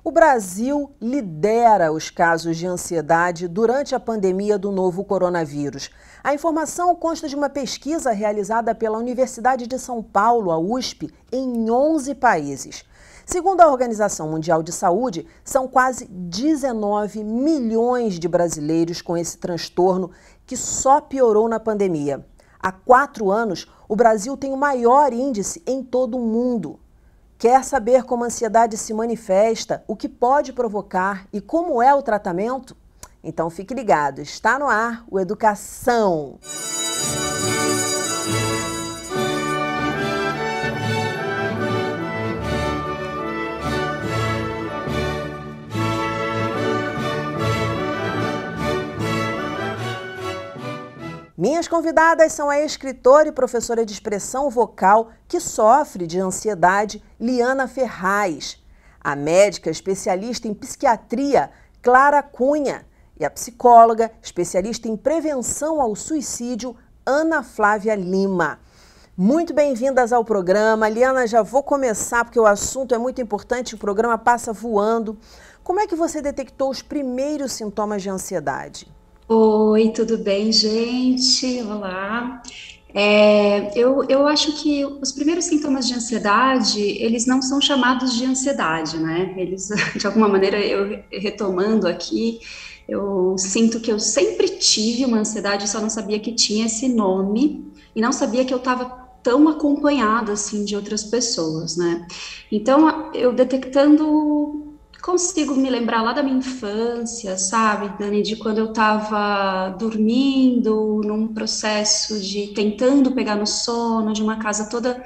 O Brasil lidera os casos de ansiedade durante a pandemia do novo coronavírus. A informação consta de uma pesquisa realizada pela Universidade de São Paulo, a USP, em 11 países. Segundo a Organização Mundial de Saúde, são quase 19 milhões de brasileiros com esse transtorno que só piorou na pandemia. Há 4 anos, o Brasil tem o maior índice em todo o mundo. Quer saber como a ansiedade se manifesta, o que pode provocar e como é o tratamento? Então fique ligado, está no ar o Educação. Minhas convidadas são a escritora e professora de expressão vocal que sofre de ansiedade, Liana Ferraz, a médica especialista em psiquiatria, Clara Cunha, e a psicóloga especialista em prevenção ao suicídio, Ana Flávia Lima. Muito bem-vindas ao programa. Liana, já vou começar porque o assunto é muito importante, o programa passa voando. Como é que você detectou os primeiros sintomas de ansiedade? Oi, tudo bem, gente? Olá. Eu acho que os primeiros sintomas de ansiedade, eles não são chamados de ansiedade, né? Eles, de alguma maneira, eu retomando aqui, eu sinto que eu sempre tive uma ansiedade, só não sabia que tinha esse nome e não sabia que eu estava tão acompanhada, assim, de outras pessoas, né? Então, eu detectando consigo me lembrar lá da minha infância, sabe, Dani, de quando eu estava dormindo, num processo de tentando pegar no sono, de uma casa toda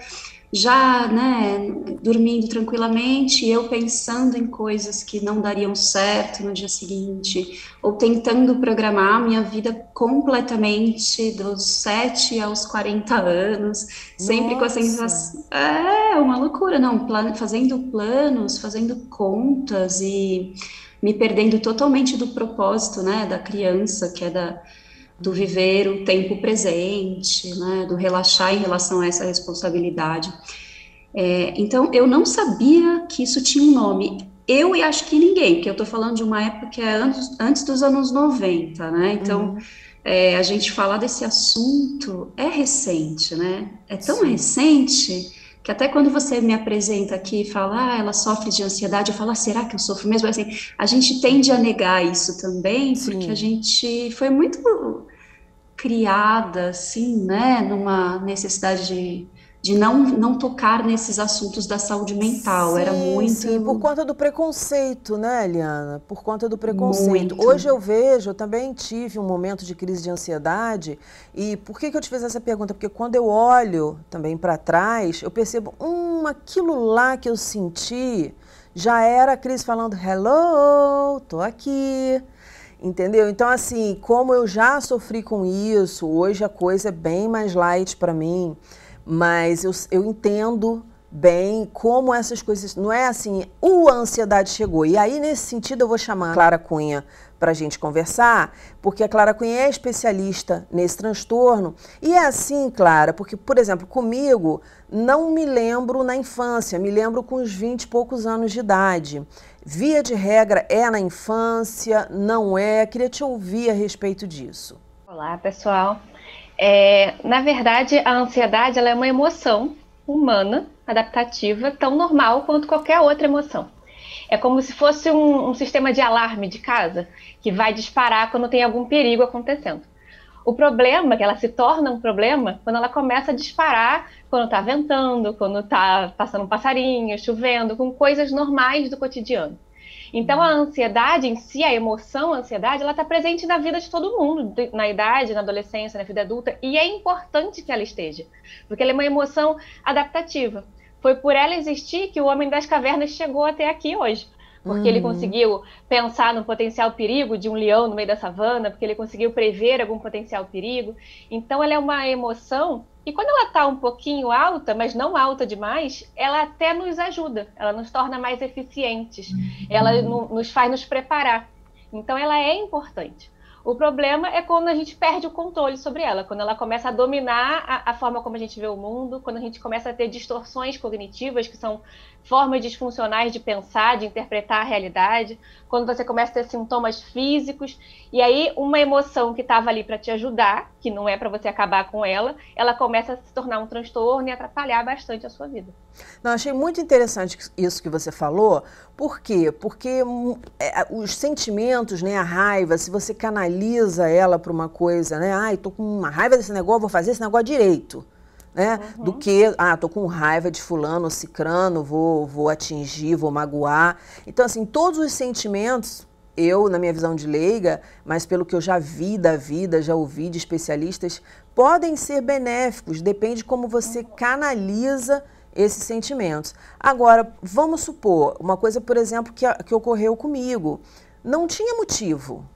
já, né, dormindo tranquilamente, e eu pensando em coisas que não dariam certo no dia seguinte, ou tentando programar a minha vida completamente dos 7 aos 40 anos, sempre com a Nossa! sensação, é uma loucura, não, fazendo planos, fazendo contas e me perdendo totalmente do propósito, né, da criança, que é do viver o tempo presente, né, do relaxar em relação a essa responsabilidade. Então, eu não sabia que isso tinha um nome. Eu e acho que ninguém, porque eu estou falando de uma época que é antes dos anos 90, né? Então, Uhum. a gente falar desse assunto é recente, né? É tão Sim. recente que até quando você me apresenta aqui e fala, ela sofre de ansiedade, eu falo, será que eu sofro mesmo? Assim, a gente tende a negar isso também, porque a Sim. gente foi muito criada, assim, né, numa necessidade de não tocar nesses assuntos da saúde mental. Era Sim, sim, por muito, conta do preconceito, né, Eliana? Por conta do preconceito. muito. Hoje eu vejo, eu também tive um momento de crise de ansiedade. E por que eu te fiz essa pergunta? Porque quando eu olho também para trás, eu percebo, aquilo lá que eu senti já era a crise falando, hello, tô aqui. Entendeu? Então, assim, como eu já sofri com isso, hoje a coisa é bem mais light para mim, mas eu entendo bem como essas coisas. Não é assim, a ansiedade chegou. E aí, nesse sentido, eu vou chamar a Clara Cunha para a gente conversar, porque a Clara Cunha é especialista nesse transtorno. E é assim, Clara, porque, por exemplo, comigo, não me lembro na infância, me lembro com uns 20 e poucos anos de idade. Via de regra, é na infância, não é? Queria te ouvir a respeito disso. Olá, pessoal. Na verdade, a ansiedade ela é uma emoção humana, adaptativa, tão normal quanto qualquer outra emoção. É como se fosse um sistema de alarme de casa que vai disparar quando tem algum perigo acontecendo. O problema é que ela se torna um problema quando ela começa a disparar quando está ventando, quando está passando um passarinho, chovendo, com coisas normais do cotidiano. Então, a ansiedade em si, a emoção, a ansiedade, ela está presente na vida de todo mundo, na idade, na adolescência, na vida adulta, e é importante que ela esteja, porque ela é uma emoção adaptativa. Foi por ela existir que o homem das cavernas chegou até aqui hoje, porque ele Uhum. conseguiu pensar no potencial perigo de um leão no meio da savana, porque ele conseguiu prever algum potencial perigo. Então, ela é uma emoção e quando ela está um pouquinho alta, mas não alta demais, ela até nos ajuda, ela nos torna mais eficientes, ela nos faz nos preparar. Então, ela é importante. O problema é quando a gente perde o controle sobre ela, quando ela começa a dominar a forma como a gente vê o mundo, quando a gente começa a ter distorções cognitivas, que são formas disfuncionais de pensar, de interpretar a realidade, quando você começa a ter sintomas físicos, e aí uma emoção que estava ali para te ajudar, que não é para você acabar com ela, ela começa a se tornar um transtorno e atrapalhar bastante a sua vida. Não, achei muito interessante isso que você falou. Por quê? Porque os sentimentos, né, a raiva, se você canaliza ela para uma coisa, né, ai, tô com uma raiva desse negócio, vou fazer esse negócio direito. Né? Do que, tô com raiva de fulano ou cicrano, vou atingir, vou magoar. Então, assim, todos os sentimentos, eu, na minha visão de leiga, mas pelo que eu já vi da vida, já ouvi de especialistas, podem ser benéficos, depende de como você canaliza esses sentimentos. Agora, vamos supor, uma coisa, por exemplo, que ocorreu comigo, não tinha motivo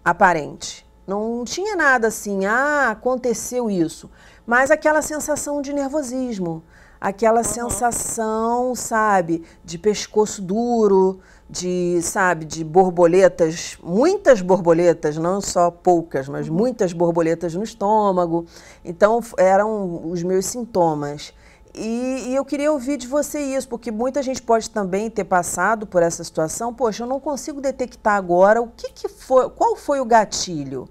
aparente. Não tinha nada assim, aconteceu isso. Mas aquela sensação de nervosismo, aquela sensação, sabe, de pescoço duro, de borboletas, muitas borboletas, não só poucas, mas muitas borboletas no estômago. Então, eram os meus sintomas. E eu queria ouvir de você isso, porque muita gente pode também ter passado por essa situação. Poxa, eu não consigo detectar agora o que foi, qual foi o gatilho.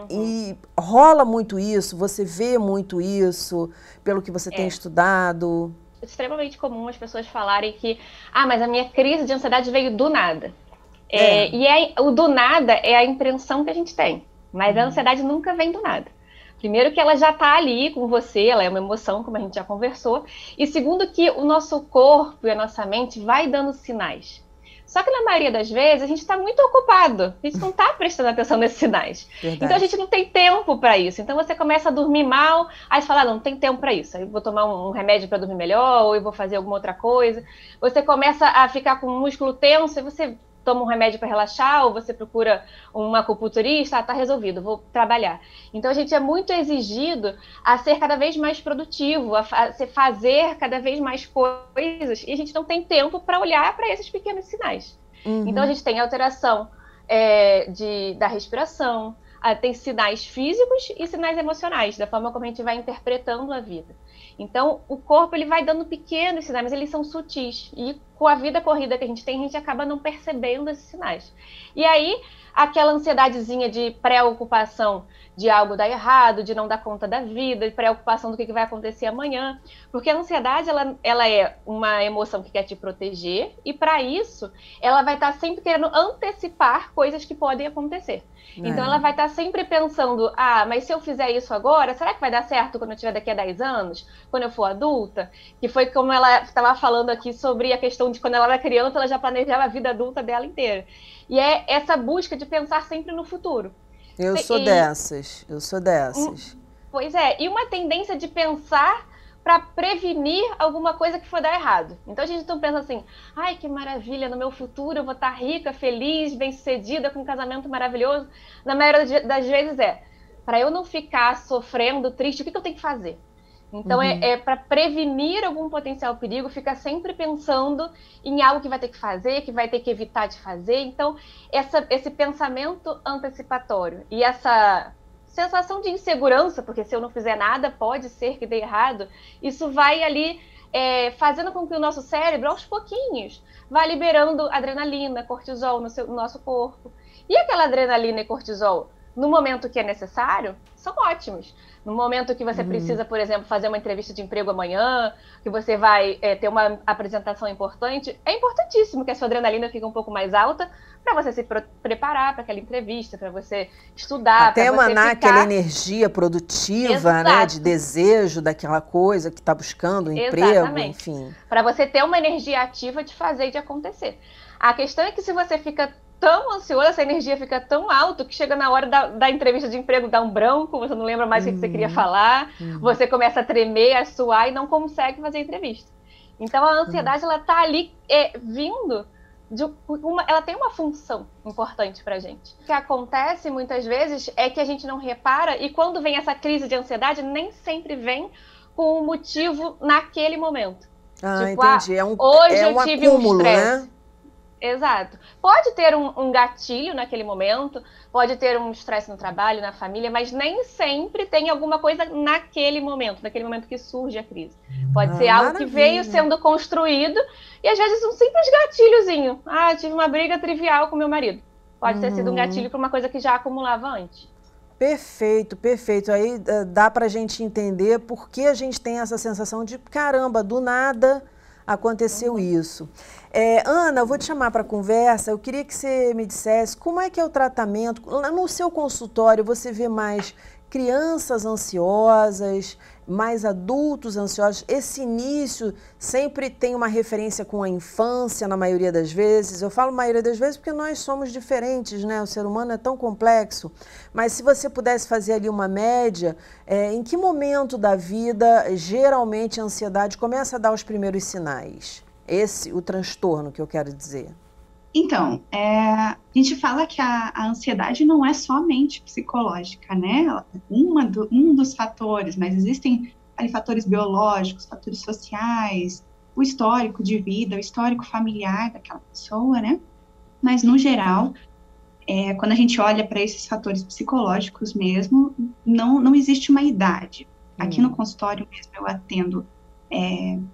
E rola muito isso, você vê muito isso, pelo que você tem estudado. É extremamente comum as pessoas falarem que, mas a minha crise de ansiedade veio do nada. O do nada é a impressão que a gente tem, mas a ansiedade nunca vem do nada. Primeiro que ela já está ali com você, ela é uma emoção, como a gente já conversou. E segundo que o nosso corpo e a nossa mente vai dando sinais. Só que na maioria das vezes a gente está muito ocupado, a gente não está prestando atenção nesses sinais. Verdade. Então a gente não tem tempo para isso. Então você começa a dormir mal, aí você fala, não tem tempo para isso. Aí eu vou tomar um remédio para dormir melhor, ou eu vou fazer alguma outra coisa. Você começa a ficar com o músculo tenso, e você toma um remédio para relaxar, ou você procura um acupunturista, tá resolvido, vou trabalhar. Então a gente é muito exigido a ser cada vez mais produtivo, a fazer cada vez mais coisas, e a gente não tem tempo para olhar para esses pequenos sinais. Então a gente tem alteração da respiração, tem sinais físicos e sinais emocionais, da forma como a gente vai interpretando a vida. Então, o corpo ele vai dando pequenos sinais, mas eles são sutis. E com a vida corrida que a gente acaba não percebendo esses sinais. E aí, aquela ansiedadezinha de preocupação de algo dar errado, de não dar conta da vida, de preocupação do que vai acontecer amanhã. Porque a ansiedade, ela é uma emoção que quer te proteger, e para isso, ela vai estar sempre querendo antecipar coisas que podem acontecer. Então, ela vai estar sempre pensando, mas se eu fizer isso agora, será que vai dar certo quando eu tiver daqui a 10 anos? Quando eu for adulta? Que foi como ela estava falando aqui sobre a questão de quando ela era criança, ela já planejava a vida adulta dela inteira. E é essa busca de pensar sempre no futuro. Eu sou dessas. Pois é, e uma tendência de pensar para prevenir alguma coisa que for dar errado. Então a gente não pensa assim, ai que maravilha, no meu futuro eu vou estar rica, feliz, bem-sucedida, com um casamento maravilhoso. Na maioria das vezes para eu não ficar sofrendo, triste, o que eu tenho que fazer? Então é para prevenir algum potencial perigo, ficar sempre pensando em algo que vai ter que fazer, que vai ter que evitar de fazer. Então esse pensamento antecipatório e essa sensação de insegurança, porque se eu não fizer nada, pode ser que dê errado, isso vai ali fazendo com que o nosso cérebro, aos pouquinhos, vá liberando adrenalina, cortisol no nosso corpo. E aquela adrenalina e cortisol, no momento que é necessário, são ótimos. No momento que você precisa, por exemplo, fazer uma entrevista de emprego amanhã, que você vai ter uma apresentação importante, é importantíssimo que a sua adrenalina fique um pouco mais alta para você se preparar para aquela entrevista, para você estudar, até emanar aquela energia produtiva, né, de desejo daquela coisa que está buscando, um emprego, enfim. Para você ter uma energia ativa de fazer e de acontecer. A questão é que se você fica tão ansioso, essa energia fica tão alta que chega na hora da entrevista de emprego, dá um branco, você não lembra mais o que você queria falar, você começa a tremer, a suar e não consegue fazer a entrevista. Então a ansiedade, ela tá ali vindo, ela tem uma função importante pra gente. O que acontece muitas vezes é que a gente não repara, e quando vem essa crise de ansiedade, nem sempre vem com um motivo naquele momento. Entendi. Hoje eu tive acúmulo, um estresse. Né? Exato. Pode ter um gatilho naquele momento, pode ter um estresse no trabalho, na família, mas nem sempre tem alguma coisa naquele momento que surge a crise. Pode ser algo que veio sendo construído e às vezes um simples gatilhozinho. Ah, tive uma briga trivial com meu marido. Pode ter sido um gatilho para uma coisa que já acumulava antes. Perfeito, perfeito. Aí dá para a gente entender por que a gente tem essa sensação de, caramba, do nada aconteceu isso. Ana, eu vou te chamar para conversa. Eu queria que você me dissesse como é que é o tratamento. No seu consultório, você vê mais crianças ansiosas, mais adultos ansiosos? Esse início sempre tem uma referência com a infância, na maioria das vezes. Eu falo maioria das vezes porque nós somos diferentes, né? O ser humano é tão complexo. Mas se você pudesse fazer ali uma média, em que momento da vida, geralmente, a ansiedade começa a dar os primeiros sinais? O transtorno que eu quero dizer. Então, a gente fala que a ansiedade não é somente psicológica, né? Um dos fatores, mas existem ali fatores biológicos, fatores sociais, o histórico de vida, o histórico familiar daquela pessoa, né? Mas, no geral, quando a gente olha para esses fatores psicológicos mesmo, não existe uma idade. Aqui no consultório mesmo eu atendo,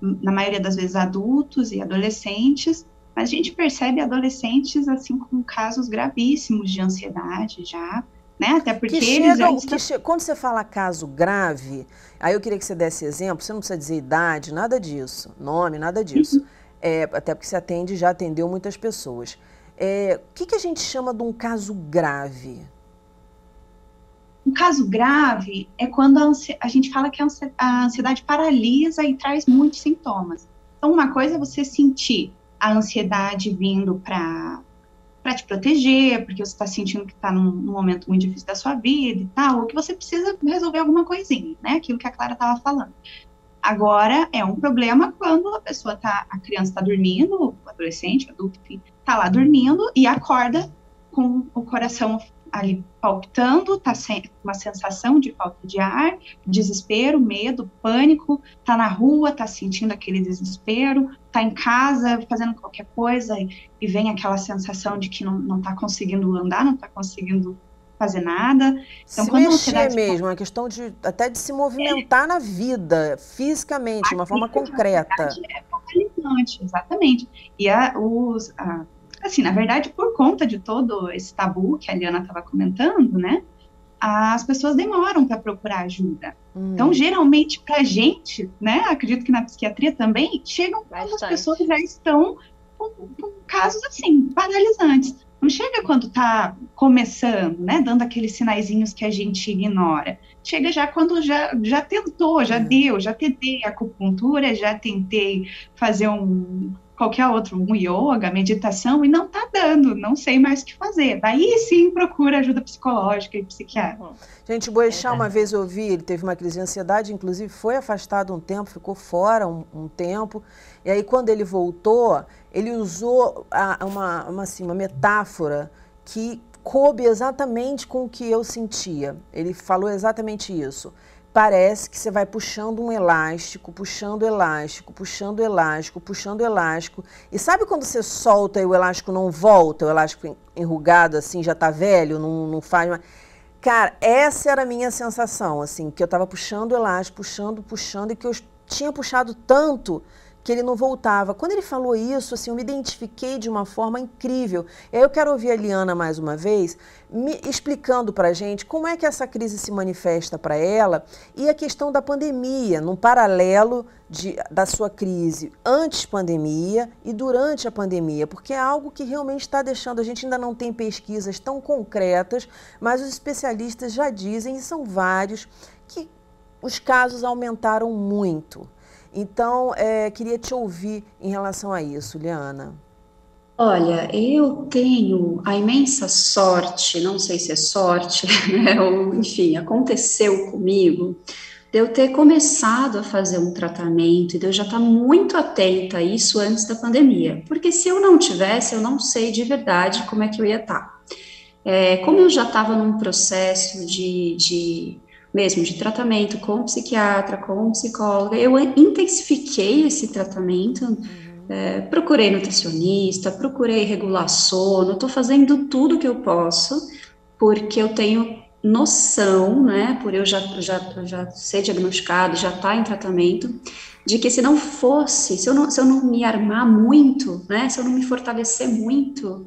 na maioria das vezes, adultos e adolescentes, mas a gente percebe adolescentes, assim, com casos gravíssimos de ansiedade já, né? Até porque quando você fala caso grave, aí eu queria que você desse exemplo, você não precisa dizer idade, nada disso, nome, nada disso. Até porque você já atendeu muitas pessoas. O que a gente chama de um caso grave? Um caso grave é quando a gente fala que a ansiedade paralisa e traz muitos sintomas. Então, uma coisa é você sentir a ansiedade vindo para te proteger, porque você está sentindo que está num momento muito difícil da sua vida e tal, ou que você precisa resolver alguma coisinha, né? Aquilo que a Clara estava falando. Agora, é um problema quando a criança está dormindo, o adolescente, o adulto, está lá dormindo e acorda com o coração ali palpitando, tá sem uma sensação de falta de ar, desespero, medo, pânico, tá na rua, tá sentindo aquele desespero, tá em casa fazendo qualquer coisa e vem aquela sensação de que não tá conseguindo andar, não tá conseguindo fazer nada. Então, se mexer mesmo, é questão até de se movimentar na vida, fisicamente, de uma forma concreta. É paralisante, exatamente. E assim, na verdade, por conta de todo esse tabu que a Liana estava comentando, né, as pessoas demoram para procurar ajuda. Então, geralmente, para a gente, né, acredito que na psiquiatria também, chegam quando as pessoas já estão com casos, assim, paralisantes. Não chega quando está começando, né, dando aqueles sinaizinhos que a gente ignora. Chega já quando já tentou, já deu, já tentei acupuntura, já tentei fazer qualquer outro, um yoga, meditação, e não tá dando, não sei mais o que fazer. Daí sim procura ajuda psicológica e psiquiátrica. Gente, o Boechat, uma vez eu ouvi, ele teve uma crise de ansiedade, inclusive foi afastado um tempo, ficou fora um tempo, e aí quando ele voltou, ele usou uma metáfora que coube exatamente com o que eu sentia. Ele falou exatamente isso. Parece que você vai puxando um elástico, puxando elástico, puxando elástico, puxando elástico. E sabe quando você solta e o elástico não volta, o elástico enrugado assim, já tá velho, não faz mais... Cara, essa era a minha sensação, assim, que eu tava puxando o elástico, puxando, e que eu tinha puxado tanto que ele não voltava. Quando ele falou isso, assim, eu me identifiquei de uma forma incrível. E aí eu quero ouvir a Liana mais uma vez, me explicando para a gente como é que essa crise se manifesta para ela e a questão da pandemia, num paralelo da sua crise antes pandemia e durante a pandemia, porque é algo que realmente está deixando, a gente ainda não tem pesquisas tão concretas, mas os especialistas já dizem, e são vários, que os casos aumentaram muito. Então, queria te ouvir em relação a isso, Liana. Olha, eu tenho a imensa sorte, não sei se é sorte, né, ou, enfim, aconteceu comigo, de eu ter começado a fazer um tratamento e de eu já estar muito atenta a isso antes da pandemia, porque se eu não tivesse, eu não sei de verdade como é que eu ia estar. Como eu já estava num processo mesmo de tratamento com psiquiatra, com psicóloga, eu intensifiquei esse tratamento Procurei nutricionista, procurei regular sono, estou fazendo tudo que eu posso, porque eu tenho noção, né, por eu já ser diagnosticado, já estar em tratamento, de que se não fosse, se eu não me armar muito, né, se eu não me fortalecer muito,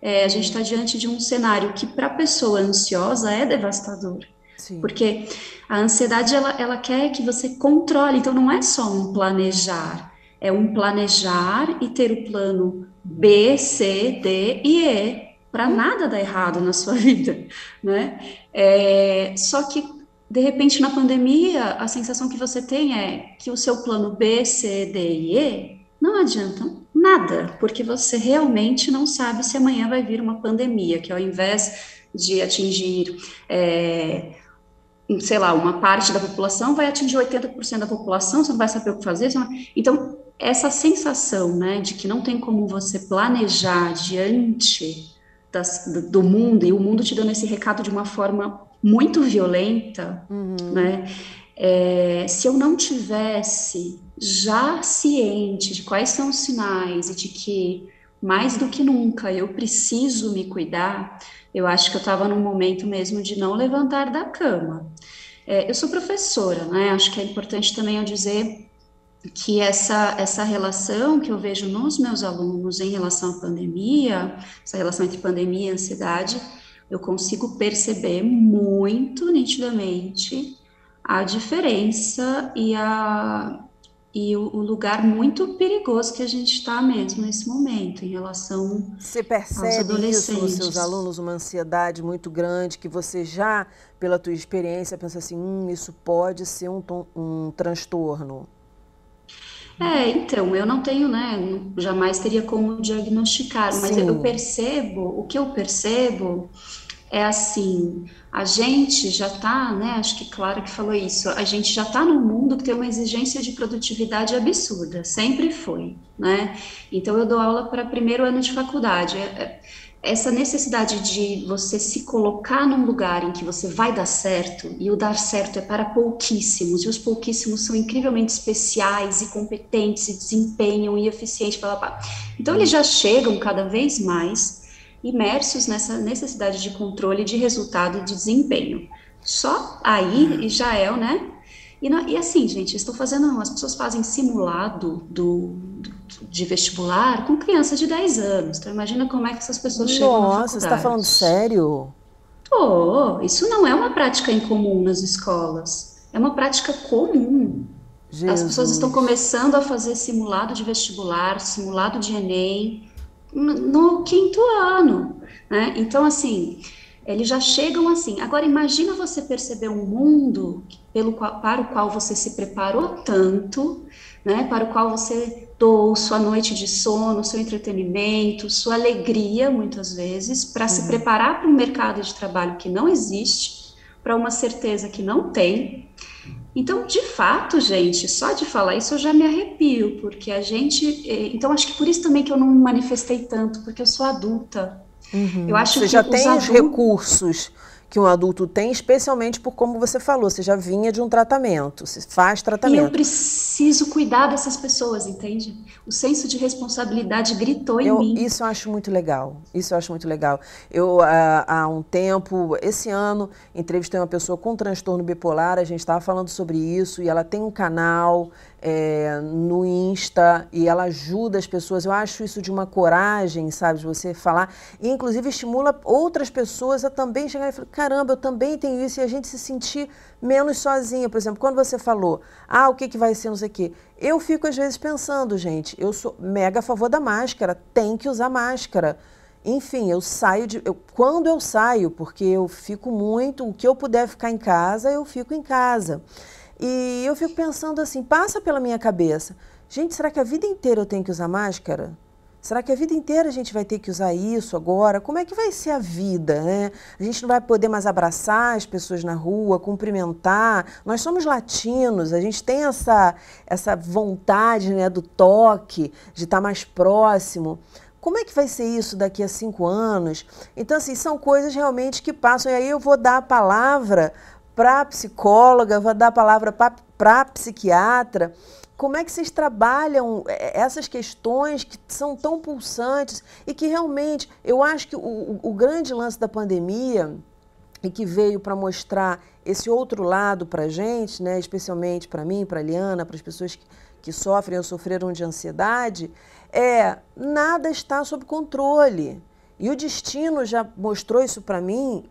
a gente está diante de um cenário que para a pessoa ansiosa é devastador. Sim. Porque a ansiedade, ela quer que você controle, então não é só um planejar, é um planejar e ter o plano B, C, D e E, para nada dar errado na sua vida, né? Só que, de repente, na pandemia, a sensação que você tem é que o seu plano B, C, D e E não adiantam nada, porque você realmente não sabe se amanhã vai vir uma pandemia, que ao invés de atingir sei lá, uma parte da população vai atingir 80% da população, você não vai saber o que fazer. Então, essa sensação, né, de que não tem como você planejar diante do mundo, e o mundo te dando esse recado de uma forma muito violenta, né, se eu não tivesse já ciente de quais são os sinais e de que, mais do que nunca, eu preciso me cuidar, eu acho que eu estava num momento mesmo de não levantar da cama. Eu sou professora, né? Acho que é importante também eu dizer que essa relação que eu vejo nos meus alunos em relação à pandemia, essa relação entre pandemia e ansiedade, eu consigo perceber muito nitidamente a diferença e o lugar muito perigoso que a gente está mesmo nesse momento em relação Você aos percebe adolescentes. isso nos seus alunos, uma ansiedade muito grande, que você já, pela tua experiência, pensa assim, isso pode ser um transtorno? Então, eu não tenho, né, jamais teria como diagnosticar, mas eu Sim. percebo, o que eu percebo é assim, a gente já está, né, acho que Clara que falou isso, a gente já está num mundo que tem uma exigência de produtividade absurda, sempre foi, né? Então eu dou aula para primeiro ano de faculdade, essa necessidade de você se colocar num lugar em que você vai dar certo, e o dar certo é para pouquíssimos, e os pouquíssimos são incrivelmente especiais e competentes, e desempenham e eficientes, blá, blá, blá. Então eles já chegam cada vez mais imersos nessa necessidade de controle de resultado e de desempenho. Só aí já é, né? E assim, gente, as pessoas fazem simulado de vestibular com criança de 10 anos. Então, imagina como é que essas pessoas chegam na faculdade. Nossa, você está falando sério? Isso não é uma prática incomum nas escolas. É uma prática comum. As pessoas estão começando a fazer simulado de vestibular, simulado de Enem, no 5º ano, né? Então, assim, eles já chegam assim. Agora, imagina você perceber um mundo para o qual você se preparou tanto, né? Para o qual você doou sua noite de sono, seu entretenimento, sua alegria, muitas vezes, para se preparar para um mercado de trabalho que não existe, para uma certeza que não tem. Então, de fato, gente, só de falar isso eu já me arrepio, porque a gente... Então, acho que por isso também que eu não me manifestei tanto, porque eu sou adulta. Eu acho Você que já tem os recursos que um adulto tem, especialmente por como você falou, você já vinha de um tratamento, você faz tratamento. E eu preciso cuidar dessas pessoas, entende? O senso de responsabilidade gritou em mim. Isso eu acho muito legal, isso eu acho muito legal. Eu, há um tempo, esse ano, entrevistei uma pessoa com transtorno bipolar, a gente estava falando sobre isso, e ela tem um canal no Insta, e ela ajuda as pessoas. Eu acho isso de uma coragem, sabe, de você falar, e inclusive estimula outras pessoas a também chegar e falar, caramba, eu também tenho isso, e a gente se sentir menos sozinha. Por exemplo, quando você falou, o que vai ser, não sei o quê, eu fico às vezes pensando, gente, eu sou mega a favor da máscara, tem que usar máscara. Enfim, quando eu saio, porque eu fico muito, o que eu puder ficar em casa, eu fico em casa. E eu fico pensando assim, passa pela minha cabeça, gente, será que a vida inteira eu tenho que usar máscara? Será que a vida inteira a gente vai ter que usar isso agora? Como é que vai ser a vida, né? A gente não vai poder mais abraçar as pessoas na rua, cumprimentar. Nós somos latinos, a gente tem essa vontade, né, do toque, de estar mais próximo. Como é que vai ser isso daqui a 5 anos? Então, assim, são coisas realmente que passam. E aí eu vou dar a palavra para a psicóloga, vou dar a palavra para a psiquiatra, como é que vocês trabalham essas questões que são tão pulsantes e que realmente, eu acho que o grande lance da pandemia e que veio para mostrar esse outro lado para a gente, né, especialmente para mim, para a Liana, para as pessoas que sofrem ou sofreram de ansiedade, nada está sob controle. E o destino já mostrou isso para mim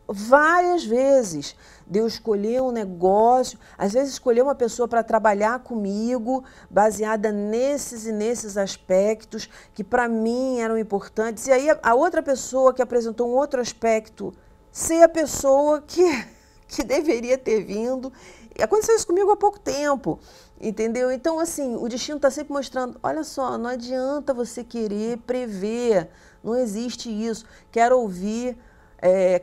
várias vezes. De eu escolher um negócio, às vezes escolher uma pessoa para trabalhar comigo, baseada nesses e nesses aspectos que para mim eram importantes. E aí a outra pessoa que apresentou um outro aspecto ser a pessoa que deveria ter vindo. Aconteceu isso comigo há pouco tempo, entendeu? Então, assim, o destino está sempre mostrando, olha só, não adianta você querer prever, não existe isso. Quero ouvir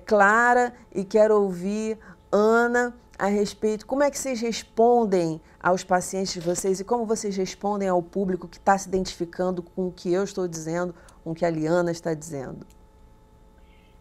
Clara e quero ouvir Ana a respeito, como é que vocês respondem aos pacientes de vocês e como vocês respondem ao público que está se identificando com o que eu estou dizendo, com o que a Liana está dizendo.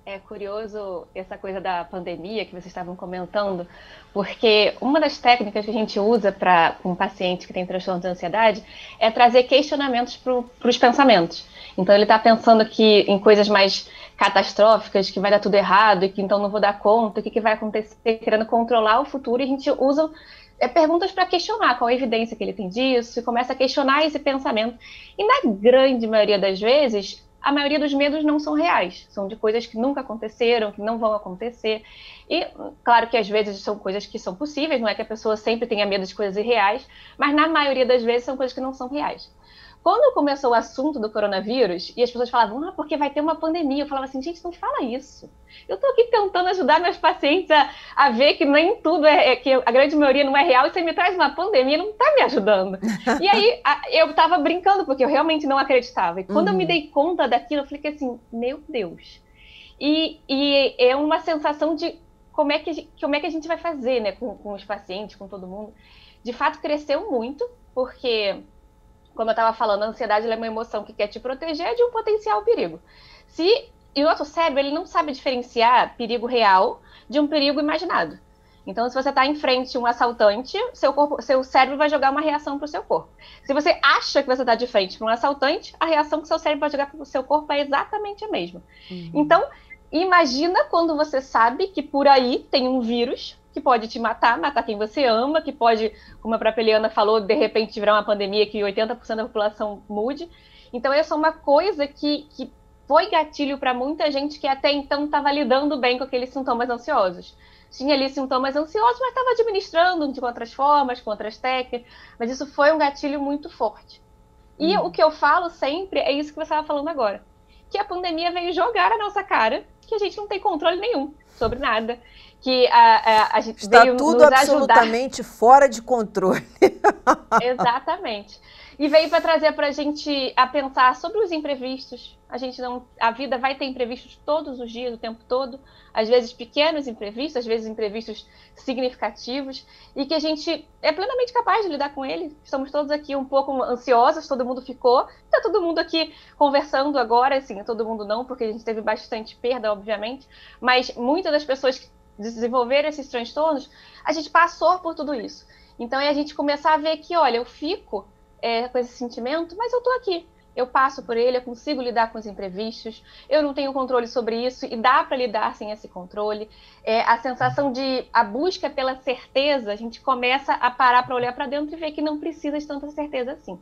É curioso essa coisa da pandemia que vocês estavam comentando, porque uma das técnicas que a gente usa para um paciente que tem transtorno de ansiedade é trazer questionamentos para os pensamentos. Então ele está pensando aqui em coisas mais catastróficas, que vai dar tudo errado e que então não vou dar conta, o que vai acontecer, querendo controlar o futuro, e a gente usa perguntas para questionar qual a evidência que ele tem disso, e começa a questionar esse pensamento. E na grande maioria das vezes, a maioria dos medos não são reais, são de coisas que nunca aconteceram, que não vão acontecer. E claro que às vezes são coisas que são possíveis, não é que a pessoa sempre tenha medo de coisas irreais, mas na maioria das vezes são coisas que não são reais. Quando começou o assunto do coronavírus, e as pessoas falavam, porque vai ter uma pandemia, eu falava assim, gente, não fala isso. Eu estou aqui tentando ajudar meus pacientes a ver que nem tudo que a grande maioria não é real, e você me traz uma pandemia, não está me ajudando. E aí eu estava brincando, porque eu realmente não acreditava. E quando eu me dei conta daquilo, eu falei assim, meu Deus. E é uma sensação de como é que a gente vai fazer, né, com os pacientes, com todo mundo. De fato, cresceu muito, porque, como eu estava falando, a ansiedade é uma emoção que quer te proteger de um potencial perigo. E o nosso cérebro, ele não sabe diferenciar perigo real de um perigo imaginado. Então, se você está em frente a um assaltante, seu cérebro vai jogar uma reação para o seu corpo. Se você acha que você está de frente para um assaltante, a reação que seu cérebro vai jogar para o seu corpo é exatamente a mesma. Então, imagina quando você sabe que por aí tem um vírus que pode te matar quem você ama, que pode, como a própria Liana falou, de repente virar uma pandemia que 80% da população mude. Então, essa é uma coisa que foi gatilho para muita gente que até então estava lidando bem com aqueles sintomas ansiosos. Tinha ali sintomas ansiosos, mas estava administrando de outras formas, com outras técnicas, mas isso foi um gatilho muito forte. E o que eu falo sempre é isso que você estava falando agora, que a pandemia veio jogar na nossa cara que a gente não tem controle nenhum sobre nada, que a gente está veio tudo nos absolutamente ajudar. Fora de controle. Exatamente. E veio para trazer para a gente a pensar sobre os imprevistos. A vida vai ter imprevistos todos os dias, o tempo todo. Às vezes pequenos imprevistos, às vezes imprevistos significativos, e que a gente é plenamente capaz de lidar com eles. Estamos todos aqui um pouco ansiosos, todo mundo ficou. Está todo mundo aqui conversando agora, assim, todo mundo não, porque a gente teve bastante perda, obviamente, mas muitas das pessoas que desenvolveram esses transtornos, a gente passou por tudo isso. Então, é a gente começar a ver que, olha, eu fico com esse sentimento, mas eu estou aqui. Eu passo por ele, eu consigo lidar com os imprevistos, eu não tenho controle sobre isso e dá para lidar sem esse controle. A sensação a busca pela certeza, a gente começa a parar para olhar para dentro e ver que não precisa de tanta certeza assim.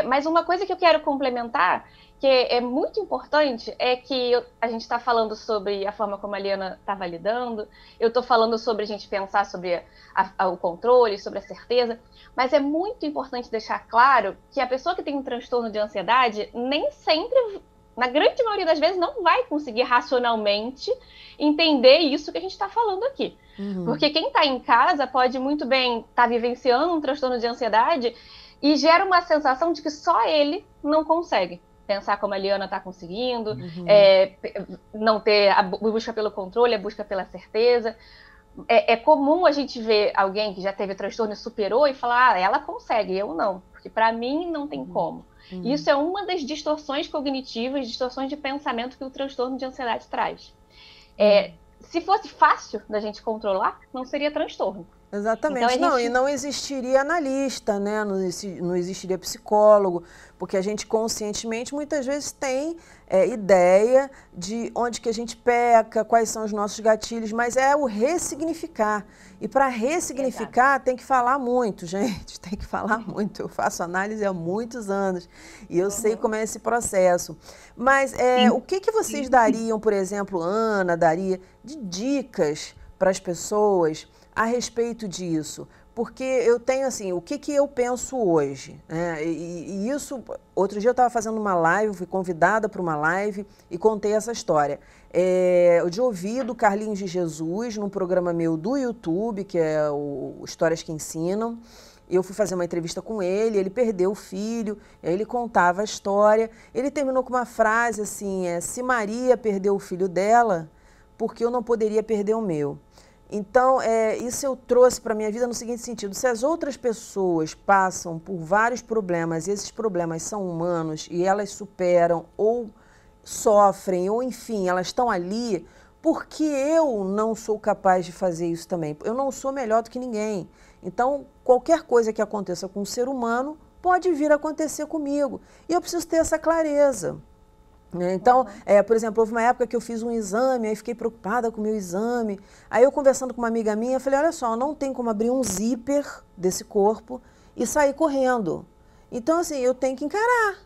Mas uma coisa que eu quero complementar, que é muito importante, é que a gente está falando sobre a forma como a Liana estava lidando, eu estou falando sobre a gente pensar sobre o controle, sobre a certeza, mas é muito importante deixar claro que a pessoa que tem um transtorno de ansiedade nem sempre, na grande maioria das vezes, não vai conseguir racionalmente entender isso que a gente está falando aqui. Porque quem está em casa pode muito bem estar vivenciando um transtorno de ansiedade e gera uma sensação de que só ele não consegue pensar como a Liana está conseguindo, não ter a busca pelo controle, a busca pela certeza. É comum a gente ver alguém que já teve transtorno e superou e falar, ela consegue, eu não, porque para mim não tem como. Isso é uma das distorções cognitivas, distorções de pensamento que o transtorno de ansiedade traz. Se fosse fácil da gente controlar, não seria transtorno. Exatamente. Então, e não existiria analista, né? Não existiria psicólogo, porque a gente conscientemente muitas vezes tem ideia de onde que a gente peca, quais são os nossos gatilhos, mas é o ressignificar. E para ressignificar tem que falar muito, gente, tem que falar muito. Eu faço análise há muitos anos e eu sei como é esse processo. Mas o que vocês dariam, por exemplo, Ana, daria de dicas para as pessoas a respeito disso? Porque eu tenho assim, o que eu penso hoje, né? E isso, outro dia eu estava fazendo uma live, fui convidada para uma live e contei essa história. De ouvir do Carlinhos de Jesus, num programa meu do YouTube, que é o Histórias que Ensinam. Eu fui fazer uma entrevista com ele perdeu o filho, aí ele contava a história. Ele terminou com uma frase assim, se Maria perdeu o filho dela, porque eu não poderia perder o meu. Então, isso eu trouxe para a minha vida no seguinte sentido: se as outras pessoas passam por vários problemas, e esses problemas são humanos, e elas superam, ou sofrem, ou enfim, elas estão ali, por que eu não sou capaz de fazer isso também? Eu não sou melhor do que ninguém. Então, qualquer coisa que aconteça com um ser humano pode vir a acontecer comigo. E eu preciso ter essa clareza. Então, por exemplo, houve uma época que eu fiz um exame, aí fiquei preocupada com o meu exame. Aí eu conversando com uma amiga minha, falei, olha só, não tem como abrir um zíper desse corpo e sair correndo. Então, assim, eu tenho que encarar.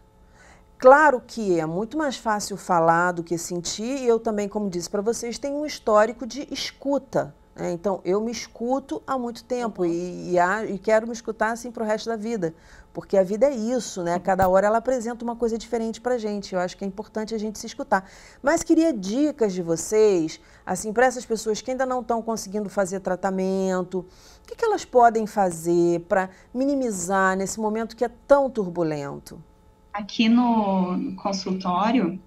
Claro que é muito mais fácil falar do que sentir, e eu também, como disse para vocês, tenho um histórico de escuta. Então, eu me escuto há muito tempo e quero me escutar assim para o resto da vida, porque a vida é isso, né? Cada hora ela apresenta uma coisa diferente para a gente. Eu acho que é importante a gente se escutar. Mas queria dicas de vocês, assim, para essas pessoas que ainda não estão conseguindo fazer tratamento, o que elas podem fazer para minimizar nesse momento que é tão turbulento? Aqui no consultório,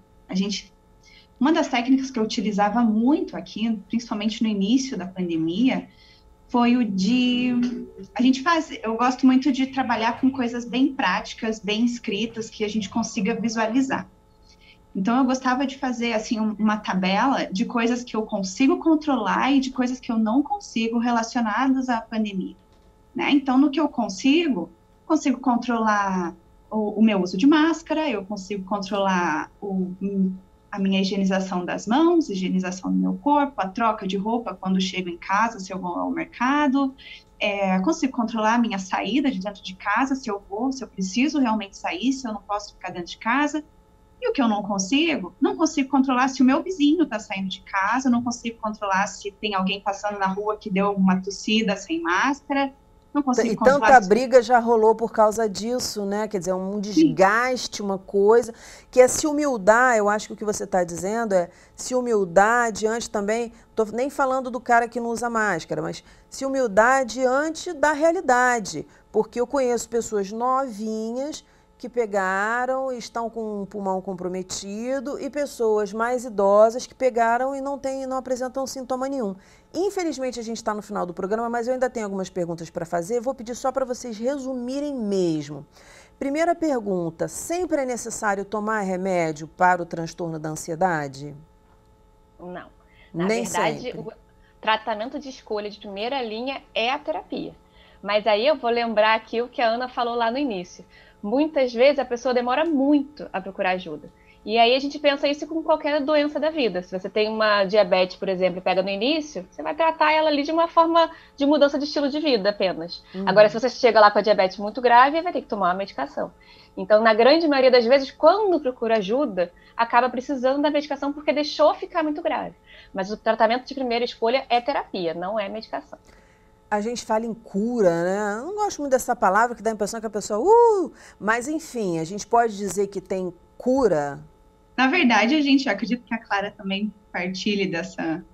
uma das técnicas que eu utilizava muito aqui, principalmente no início da pandemia, foi eu gosto muito de trabalhar com coisas bem práticas, bem escritas, que a gente consiga visualizar. Então, eu gostava de fazer, assim, uma tabela de coisas que eu consigo controlar e de coisas que eu não consigo relacionadas à pandemia, né? Então, no que eu consigo controlar o meu uso de máscara, eu consigo controlar a minha higienização das mãos, higienização do meu corpo, a troca de roupa quando chego em casa, se eu vou ao mercado, consigo controlar a minha saída de dentro de casa, se eu preciso realmente sair, se eu não posso ficar dentro de casa. E o que eu não consigo controlar se o meu vizinho está saindo de casa, não consigo controlar se tem alguém passando na rua que deu uma tossida sem máscara. Não consigo controlar. Tanta briga já rolou por causa disso, né? Quer dizer, um desgaste, uma coisa, que é se humildar. Eu acho que o que você está dizendo é se humildar diante também, estou nem falando do cara que não usa máscara, mas se humildar diante da realidade, porque eu conheço pessoas novinhas que pegaram e estão com o pulmão comprometido e pessoas mais idosas que pegaram e não apresentam sintoma nenhum. Infelizmente, a gente está no final do programa, mas eu ainda tenho algumas perguntas para fazer. Vou pedir só para vocês resumirem mesmo. Primeira pergunta, sempre é necessário tomar remédio para o transtorno da ansiedade? Não. Na Nem verdade, sempre. O tratamento de escolha de primeira linha é a terapia. Mas aí eu vou lembrar aqui o que a Ana falou lá no início. Muitas vezes a pessoa demora muito a procurar ajuda. E aí a gente pensa isso com qualquer doença da vida. Se você tem uma diabetes, por exemplo, e pega no início, você vai tratar ela ali de uma forma de mudança de estilo de vida apenas. Agora, se você chega lá com a diabetes muito grave, vai ter que tomar uma medicação. Então, na grande maioria das vezes, quando procura ajuda, acaba precisando da medicação porque deixou ficar muito grave. Mas o tratamento de primeira escolha é terapia, não é medicação. A gente fala em cura, né? Eu não gosto muito dessa palavra que dá a impressão que a pessoa... Mas, enfim, a gente pode dizer que tem cura? Na verdade, eu acredito que a Clara também partilhe dessa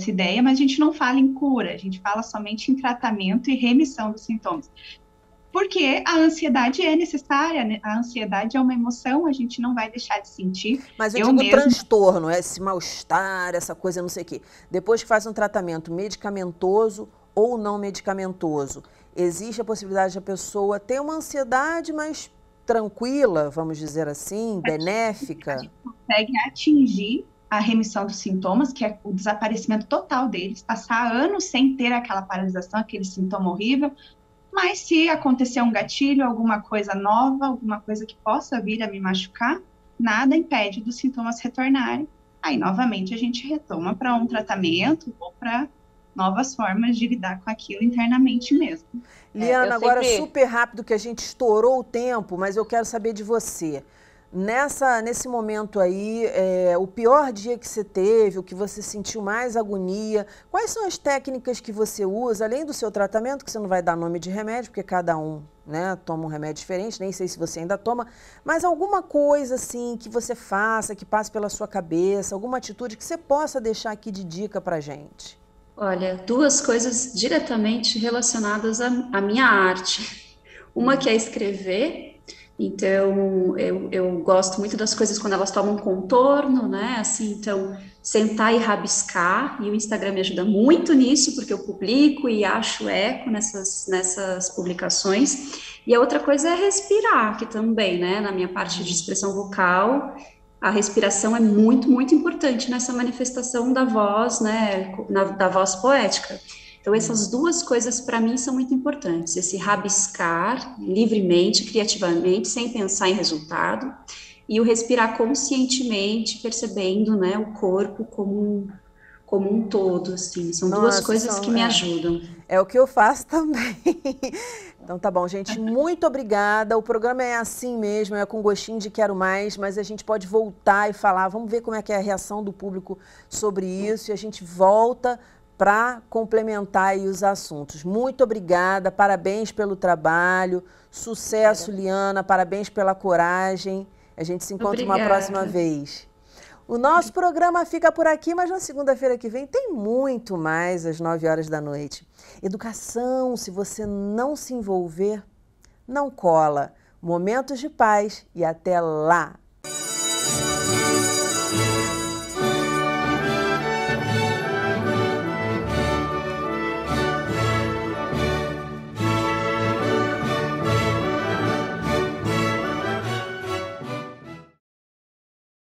ideia, mas a gente não fala em cura, a gente fala somente em tratamento e remissão dos sintomas. Porque a ansiedade é necessária, né? A ansiedade é uma emoção, a gente não vai deixar de sentir. Mas eu digo transtorno, esse mal-estar, essa coisa, não sei o quê. Depois que faz um tratamento medicamentoso ou não medicamentoso, existe a possibilidade da pessoa ter uma ansiedade mais tranquila, vamos dizer assim, benéfica? A gente consegue atingir a remissão dos sintomas, que é o desaparecimento total deles, passar anos sem ter aquela paralisação, aquele sintoma horrível, mas se acontecer um gatilho, alguma coisa nova, alguma coisa que possa vir a me machucar, nada impede dos sintomas retornarem. Aí, novamente, a gente retoma para um tratamento ou para novas formas de lidar com aquilo internamente mesmo. Liana, agora super rápido que a gente estourou o tempo, mas eu quero saber de você. Nesse momento aí, o pior dia que você teve, o que você sentiu mais agonia, quais são as técnicas que você usa, além do seu tratamento, que você não vai dar nome de remédio, porque cada um, né, toma um remédio diferente, nem sei se você ainda toma, mas alguma coisa assim que você faça, que passe pela sua cabeça, alguma atitude que você possa deixar aqui de dica pra gente. Olha, duas coisas diretamente relacionadas à minha arte. Uma que é escrever. Então, eu gosto muito das coisas quando elas tomam contorno, né? Assim, então, sentar e rabiscar, e o Instagram me ajuda muito nisso, porque eu publico e acho eco nessas publicações. E a outra coisa é respirar, que também, né? Na minha parte de expressão vocal, a respiração é muito, muito importante nessa manifestação da voz, né? Da voz poética. Então, essas duas coisas, para mim, são muito importantes. Esse rabiscar livremente, criativamente, sem pensar em resultado, e o respirar conscientemente, percebendo, né, o corpo como um todo, assim. São duas coisas que me ajudam. É o que eu faço também. Então tá bom, gente, muito obrigada. O programa é assim mesmo, é com gostinho de quero mais, mas a gente pode voltar e falar, vamos ver como é que é a reação do público sobre isso, e a gente volta para complementar aí os assuntos. Muito obrigada, parabéns pelo trabalho, sucesso, Liana, parabéns pela coragem. A gente se encontra uma próxima vez. O nosso programa fica por aqui, mas na segunda-feira que vem tem muito mais, às 9 horas da noite. Educação, se você não se envolver, não cola. Momentos de paz e até lá!